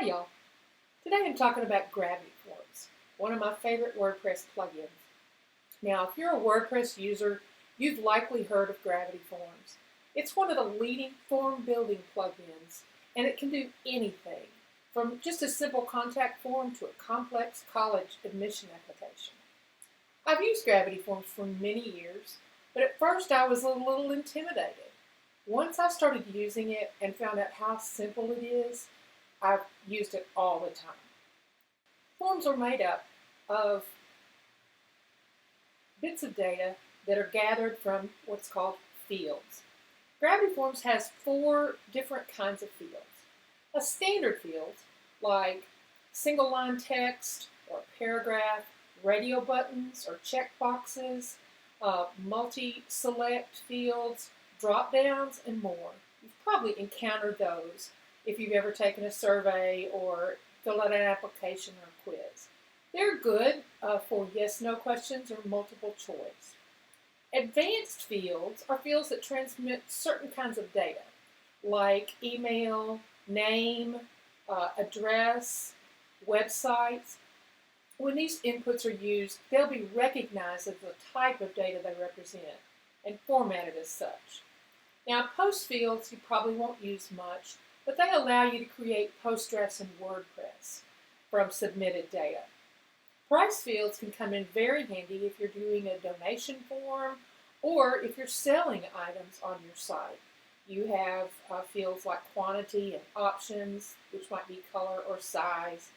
Hi y'all. Today I'm talking about Gravity Forms, one of my favorite WordPress plugins. Now, if you're a WordPress user, you've likely heard of Gravity Forms. It's one of the leading form building plugins, and it can do anything, from just a simple contact form to a complex college admission application. I've used Gravity Forms for many years, but at first I was a little intimidated. Once I started using it and found out how simple it is, I've used it all the time. Forms are made up of bits of data that are gathered from what's called fields. Gravity Forms has 4 different kinds of fields. A standard field, like single line text or paragraph, radio buttons or check boxes, multi-select fields, drop downs, and more. You've probably encountered those if you've ever taken a survey or filled out an application or a quiz. They're good for yes/no questions or multiple choice. Advanced fields are fields that transmit certain kinds of data, like email, name, address, websites. When these inputs are used, they'll be recognized as the type of data they represent and formatted as such. Now, post fields you probably won't use much, but they allow you to create post drafts in WordPress from submitted data. Price fields can come in very handy if you're doing a donation form or if you're selling items on your site. You have fields like quantity and options, which might be color or size.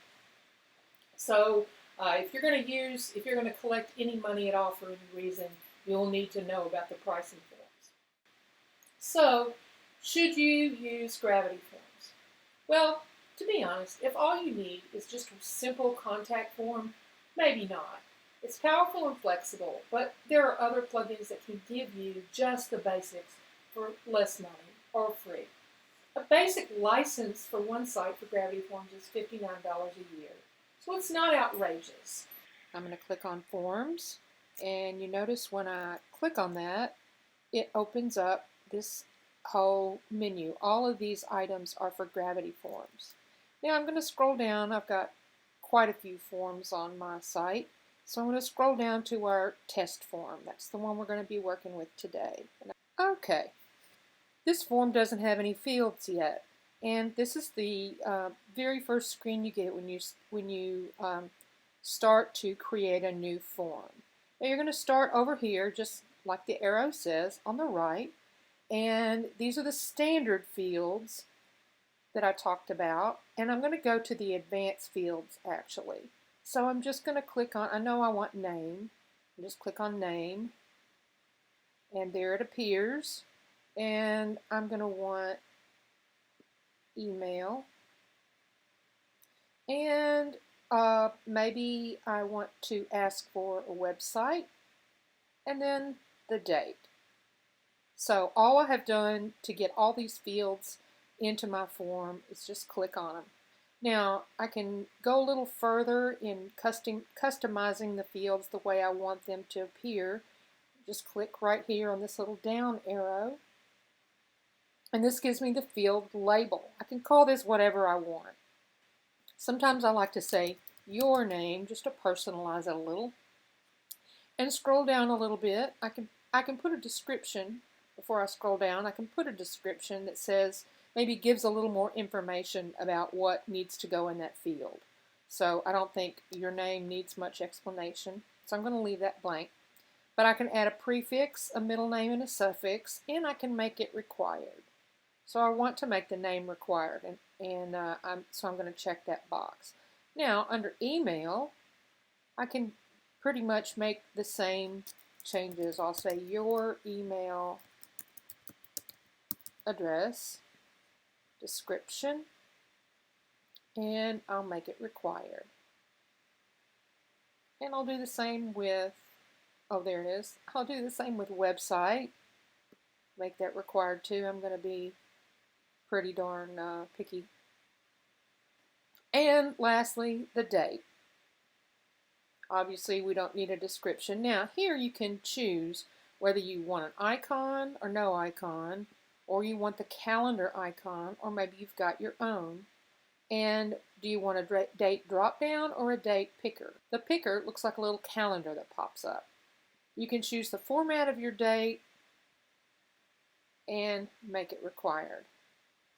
So if you're going to collect any money at all for any reason, you'll need to know about the pricing forms. So, should you use Gravity Forms? Well, to be honest, if all you need is just a simple contact form, maybe not. It's powerful and flexible, but there are other plugins that can give you just the basics for less money or free. A basic license for one site for Gravity Forms is $59 a year, so it's not outrageous. I'm going to click on Forms, and you notice when I click on that, it opens up this whole menu. All of these items are for Gravity Forms. Now I'm going to scroll down. I've got quite a few forms on my site. So I'm going to scroll down to our test form. That's the one we're going to be working with today. Okay. This form doesn't have any fields yet. And this is the very first screen you get when you start to create a new form. Now you're going to start over here, just like the arrow says, on the right. And these are the standard fields that I talked about. And I'm going to go to the advanced fields, actually. So I'm just going to click on, I know I want name. Just click on name. And there it appears. And I'm going to want email. And maybe I want to ask for a website. And then the date. So all I have done to get all these fields into my form is just click on them. Now I can go a little further in customizing the fields the way I want them to appear. Just click right here on this little down arrow. And this gives me the field label. I can call this whatever I want. Sometimes I like to say your name just to personalize it a little. And scroll down a little bit. I can put a description. Before I scroll down, I can put a description that says, maybe gives a little more information about what needs to go in that field. So I don't think your name needs much explanation, so I'm going to leave that blank. But I can add a prefix, a middle name, and a suffix, and I can make it required. So I want to make the name required, so I'm going to check that box. Now, under email, I can pretty much make the same changes. I'll say your email address, description, and I'll make it required. And I'll do the same with, oh there it is, I'll do the same with website, make that required too. I'm going to be pretty darn picky. And lastly, the date. Obviously we don't need a description. Now here you can choose whether you want an icon or no icon, or you want the calendar icon, or maybe you've got your own. And do you want a date drop down or a date picker? The picker looks like a little calendar that pops up. You can choose the format of your date and make it required.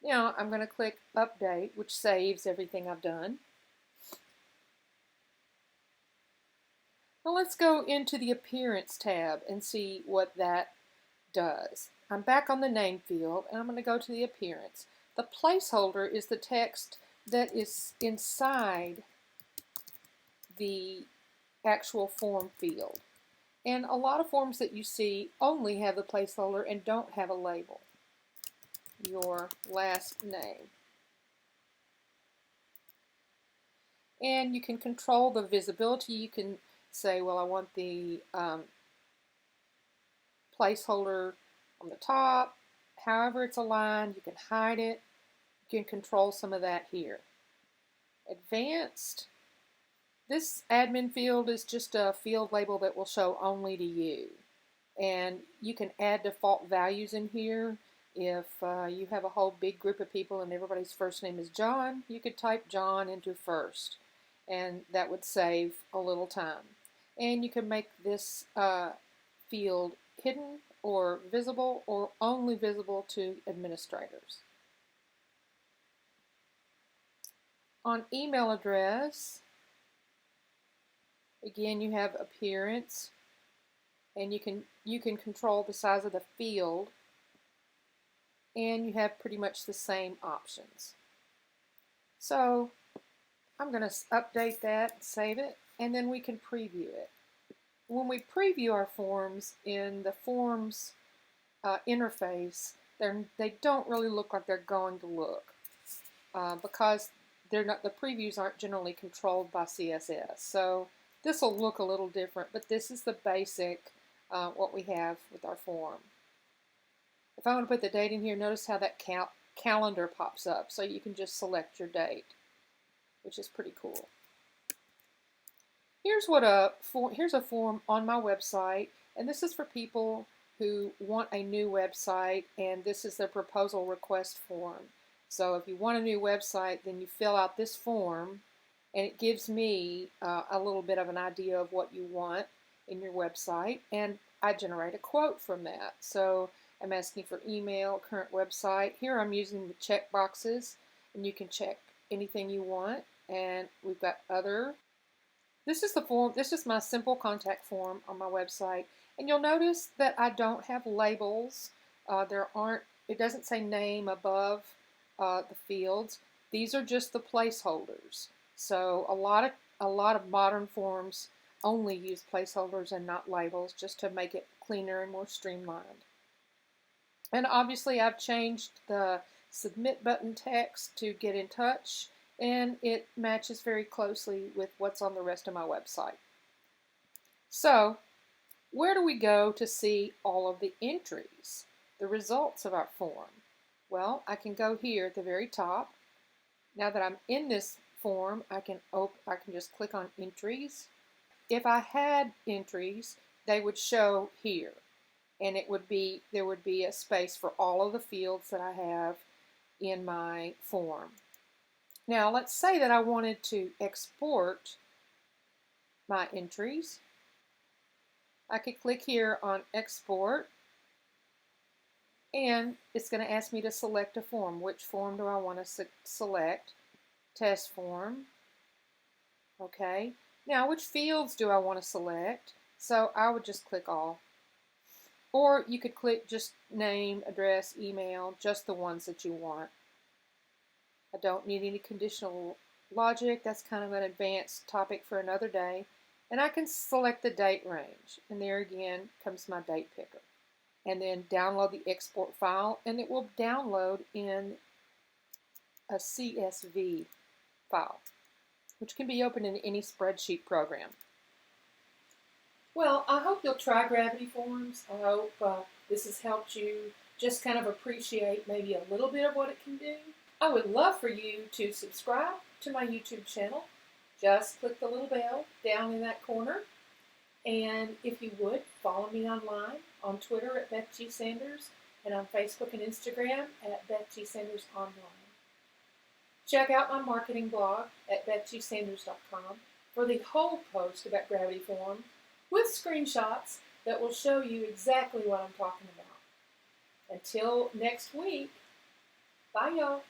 Now I'm going to click update, which saves everything I've done. Now let's go into the appearance tab and see what that does. I'm back on the name field and I'm going to go to the appearance. The placeholder is the text that is inside the actual form field. And a lot of forms that you see only have the placeholder and don't have a label. Your last name. And you can control the visibility. You can say, well, I want the placeholder on the top. However it's aligned, you can hide it. You can control some of that here. Advanced. This admin field is just a field label that will show only to you. And you can add default values in here. If you have a whole big group of people and everybody's first name is John, you could type John into first, and that would save a little time. And you can make this field hidden or visible or only visible to administrators. On email address, again, you have appearance, and you can control the size of the field, and you have pretty much the same options. So I'm going to update that, save it, and then we can preview it. When we preview our forms in the forms interface, they don't really look like they're going to look because they're not, the previews aren't generally controlled by CSS. So this will look a little different, but this is the basic what we have with our form. If I want to put the date in here, notice how that calendar pops up, so you can just select your date, which is pretty cool. Here's a form on my website, and this is for people who want a new website, and this is the proposal request form. So if you want a new website, then you fill out this form, and it gives me a little bit of an idea of what you want in your website, and I generate a quote from that. So I'm asking for email, current website. Here I'm using the check boxes, and you can check anything you want. And we've got other. This is the form. This is my simple contact form on my website, and you'll notice that I don't have labels. It doesn't say name above the fields. These are just the placeholders. So a lot of modern forms only use placeholders and not labels, just to make it cleaner and more streamlined. And obviously I've changed the submit button text to get in touch, and it matches very closely with what's on the rest of my website. So where do we go to see all of the entries, the results of our form? Well, I can go here at the very top. Now that I'm in this form, I can just click on entries. If I had entries, they would show here. And there would be a space for all of the fields that I have in my form. Now let's say that I wanted to export my entries. I could click here on export, and it's going to ask me to select a form. Which form do I want to select? Test form. Okay. Now which fields do I want to select? So I would just click all. Or you could click just name, address, email, just the ones that you want. I don't need any conditional logic. That's kind of an advanced topic for another day. And I can select the date range. And there again comes my date picker. And then download the export file, and it will download in a CSV file, which can be opened in any spreadsheet program. Well, I hope you'll try Gravity Forms. I hope this has helped you just kind of appreciate maybe a little bit of what it can do. I would love for you to subscribe to my YouTube channel. Just click the little bell down in that corner. And if you would, follow me online, on Twitter at Beth G. Sanders, and on Facebook and Instagram at Beth G. Sanders Online. Check out my marketing blog at bethgsanders.com for the whole post about Gravity Form with screenshots that will show you exactly what I'm talking about. Until next week, bye y'all.